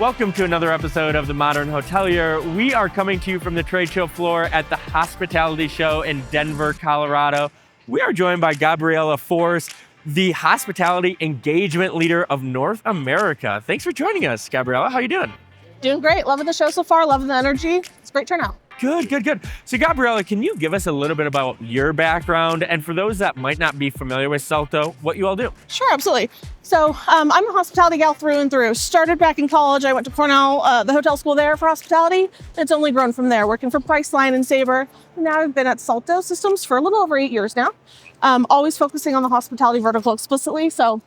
Welcome to another episode of the Modern Hotelier. We are coming to you from the trade show floor at the Hospitality Show in Denver, Colorado. We are joined by Gabriella Forss, the Hospitality Engagement Leader of North America. Thanks for joining us, Gabriella. How are you doing? Doing great. Loving the show so far. Loving the energy. It's a great turnout. Good. So Gabriella, can you give us a little bit about your background? And for those that might not be familiar with SALTO, what you all do? Sure, absolutely. So I'm a hospitality gal through and through. Started back in college. I went to Cornell, the hotel school there for hospitality. It's only grown from there, working for Priceline and Sabre. Now I've been at SALTO Systems for a little over 8 years now. Always focusing on the hospitality vertical explicitly. So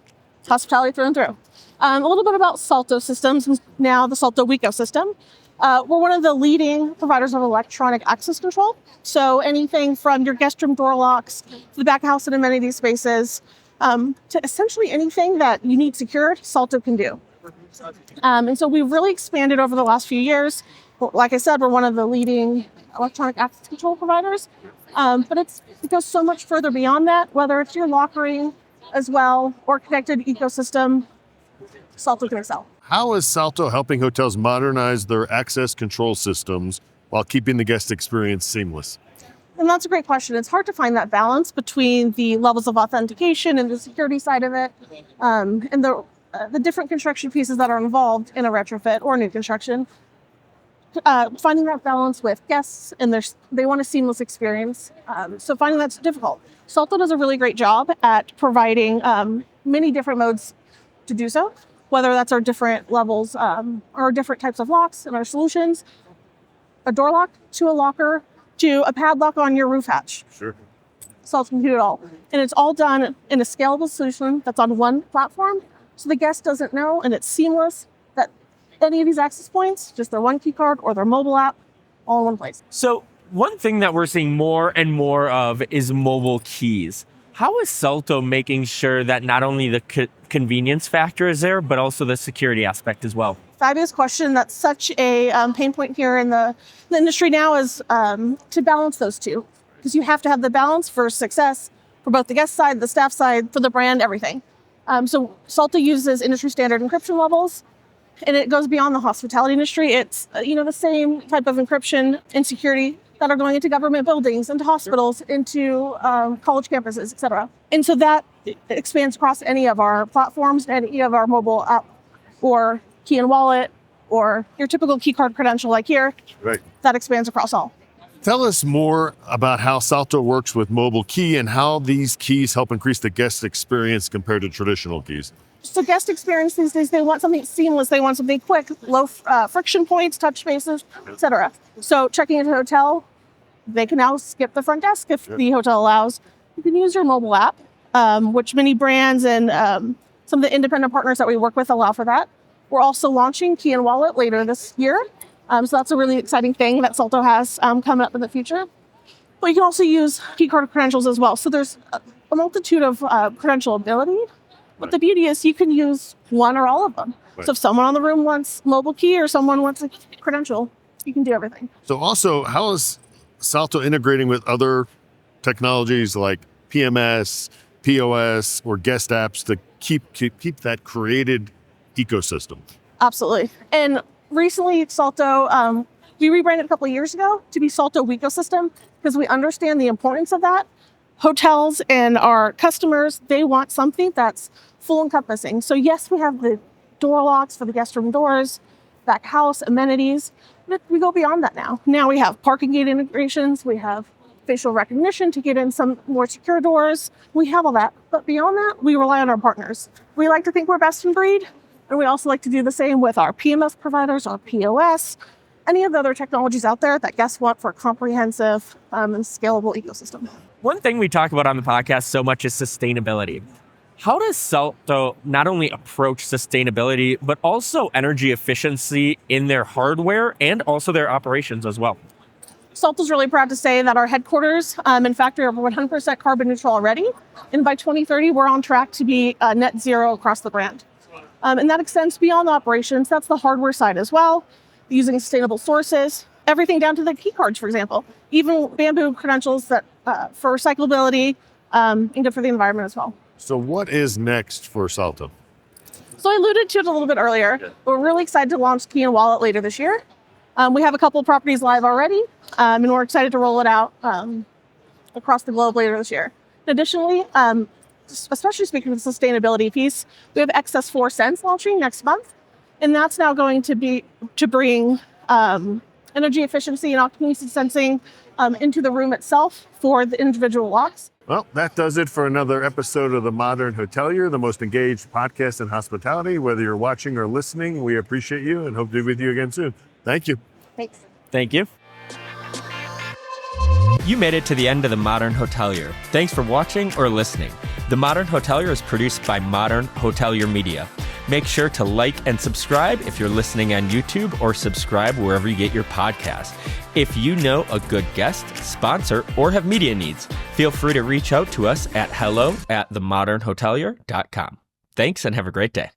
hospitality through and through. A little bit about SALTO Systems, now the SALTO ecosystem. We're one of the leading providers of electronic access control. So anything from your guest room door locks to the back of house and amenity spaces, to essentially anything that you need secured, SALTO can do. And so we've really expanded over the last few years. Like I said, we're one of the leading electronic access control providers. But it goes so much further beyond that, whether it's your lockering as well or connected ecosystem, SALTO can excel. How is SALTO helping hotels modernize their access control systems while keeping the guest experience seamless? And that's a great question. It's hard to find that balance between the levels of authentication and the security side of it, and the different construction pieces that are involved in a retrofit or new construction. Finding that balance with guests and they want a seamless experience. So finding that's difficult. SALTO does a really great job at providing many different modes to do so, whether that's our different levels or different types of locks in our solutions, a door lock to a locker to a padlock on your roof hatch. Sure. SALTO can do it all. And it's all done in a scalable solution that's on one platform. So the guest doesn't know, and it's seamless that any of these access points, just their one key card or their mobile app, all in one place. So one thing that we're seeing more and more of is mobile keys. How is SALTO making sure that not only the convenience factor is there, but also the security aspect as well? Fabulous question. That's such a pain point here in the industry now is to balance those two. Because you have to have the balance for success for both the guest side, the staff side, for the brand, everything. So SALTO uses industry standard encryption levels, and it goes beyond the hospitality industry. It's the same type of encryption and security that are going into government buildings, into hospitals, into college campuses, et cetera. And so that expands across any of our platforms, any of our mobile app or key and wallet or your typical key card credential like here. Right. That expands across all. Tell us more about how SALTO works with mobile key and how these keys help increase the guest experience compared to traditional keys. So guest experience these days, they want something seamless. They want something quick, low friction points, touch spaces, et cetera. So checking into a hotel, they can now skip the front desk if the hotel allows. You can use your mobile app, which many brands and some of the independent partners that we work with allow for that. We're also launching Key and Wallet later this year. So that's a really exciting thing that SALTO has coming up in the future. But you can also use key card credentials as well. So there's a multitude of credential ability. But the beauty is you can use one or all of them. Right. So if someone on the room wants mobile key or someone wants a credential, you can do everything. So also, how is SALTO integrating with other technologies like PMS, POS, or guest apps to keep that created ecosystem? Absolutely. And recently, SALTO, we rebranded a couple of years ago to be SALTO Ecosystem because we understand the importance of that. Hotels and our customers, they want something that's full encompassing. So yes, we have the door locks for the guest room doors, back house, amenities, but we go beyond that now. Now we have parking gate integrations, we have facial recognition to get in some more secure doors. We have all that. But beyond that, we rely on our partners. We like to think we're best in breed, and we also like to do the same with our PMS providers, our POS, any of the other technologies out there that guests want for a comprehensive and scalable ecosystem. One thing we talk about on the podcast so much is sustainability. How does SALTO not only approach sustainability, but also energy efficiency in their hardware and also their operations as well? SALTO's really proud to say that our headquarters and factory are 100% carbon neutral already. And by 2030, we're on track to be net zero across the brand. And that extends beyond operations. That's the hardware side as well, using sustainable sources, everything down to the key cards, for example, even bamboo credentials that for recyclability and good for the environment as well. So what is next for SALTO? So I alluded to it a little bit earlier. We're really excited to launch Key and Wallet later this year. We have a couple of properties live already, and we're excited to roll it out across the globe later this year. Additionally, especially speaking of the sustainability piece, we have Excess 4 cents launching next month, and that's now going to bring energy efficiency and occupancy sensing into the room itself for the individual locks. Well, that does it for another episode of The Modern Hotelier, the most engaged podcast in hospitality. Whether you're watching or listening, we appreciate you and hope to be with you again soon. Thank you. Thanks. Thank you. You made it to the end of The Modern Hotelier. Thanks for watching or listening. The Modern Hotelier is produced by Modern Hotelier Media. Make sure to like and subscribe if you're listening on YouTube, or subscribe wherever you get your podcasts. If you know a good guest, sponsor, or have media needs, feel free to reach out to us at hello@themodernhotelier.com. Thanks and have a great day.